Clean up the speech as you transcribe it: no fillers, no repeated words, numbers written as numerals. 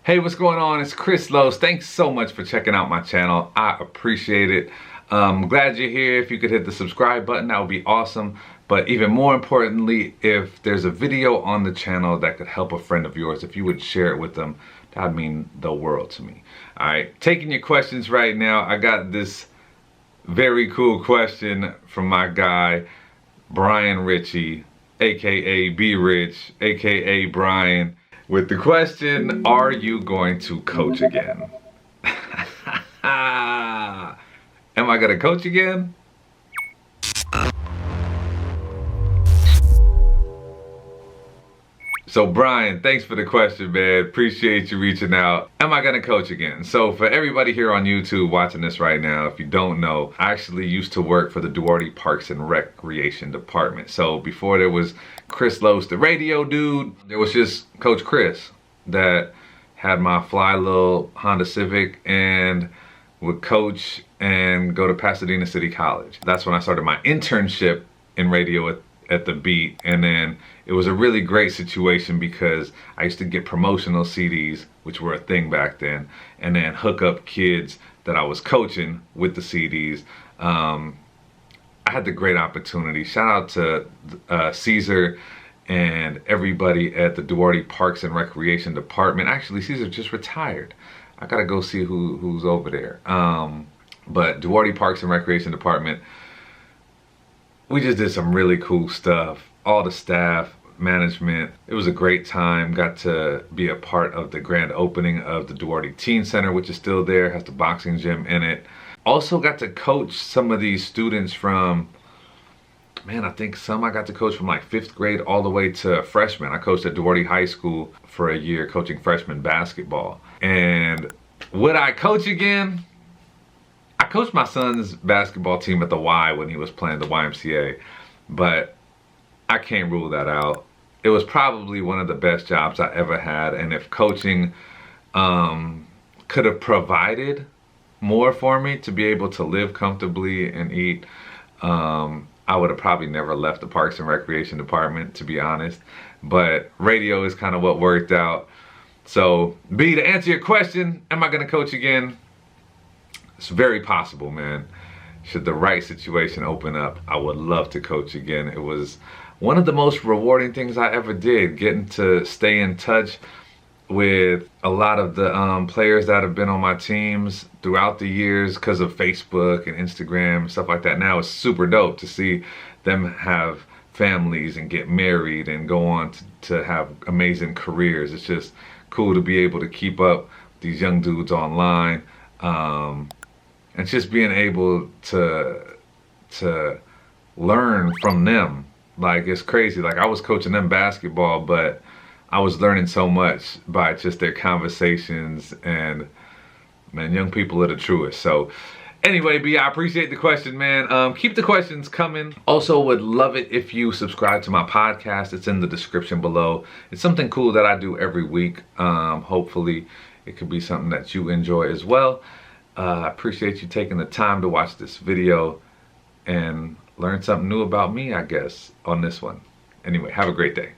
Hey, what's going on? It's Chris Loos. Thanks so much for checking out my channel. I appreciate it. Glad you're here. If you could hit the subscribe button, that would be awesome. But even more importantly, if there's a video on the channel that could help a friend of yours, if you would share it with them, that would mean the world to me. All right, taking your questions right now. I got this very cool question from my guy, Brian Ritchie, aka B Rich, aka Brian, with the question, are you going to coach again? Am I going to coach again? So Brian, thanks for the question, man. Appreciate you reaching out. Am I gonna coach again? So for everybody here on YouTube watching this right now, if you don't know, I actually used to work for the Duarte Parks and Recreation department. So before there was Chris Loos, the radio dude, there was just Coach Chris that had my fly little Honda Civic and would coach and go to Pasadena City College. That's when I started my internship in radio at the Beat, and then it was a really great situation because I used to get promotional CDs, which were a thing back then, and then hook up kids that I was coaching with the CDs. I had the great opportunity. Shout out to Caesar and everybody at the Duarte Parks and Recreation department. Actually, Caesar just retired. I gotta go see who's over there. But Duarte Parks and Recreation department, we just did some really cool stuff. All the staff, management, it was a great time. Got to be a part of the grand opening of the Duarte Teen Center, which is still there, has the boxing gym in it. Also got to coach some of these students from, man, I think some I got to coach from like 5th grade all the way to freshman. I coached at Duarte High School for a year coaching freshman basketball. And would I coach again? I coached my son's basketball team at the Y when he was playing the YMCA, but I can't rule that out. It was probably one of the best jobs I ever had, and if coaching could have provided more for me to be able to live comfortably and eat, I would have probably never left the Parks and Recreation department, to be honest. But radio is kind of what worked out. So, B, to answer your question, am I going to coach again? It's very possible, man. Should the right situation open up, I would love to coach again. It was one of the most rewarding things I ever did, getting to stay in touch with a lot of the players that have been on my teams throughout the years because of Facebook and Instagram and stuff like that. Now it's super dope to see them have families and get married and go on to have amazing careers. It's just cool to be able to keep up with these young dudes online. And just being able to learn from them. Like, it's crazy. Like, I was coaching them basketball, but I was learning so much by just their conversations, and man, young people are the truest. So anyway, B, I appreciate the question, man. Keep the questions coming. Also would love it if you subscribe to my podcast. It's in the description below. It's something cool that I do every week. Hopefully it could be something that you enjoy as well. I appreciate you taking the time to watch this video and learn something new about me, I guess, on this one. Anyway, have a great day.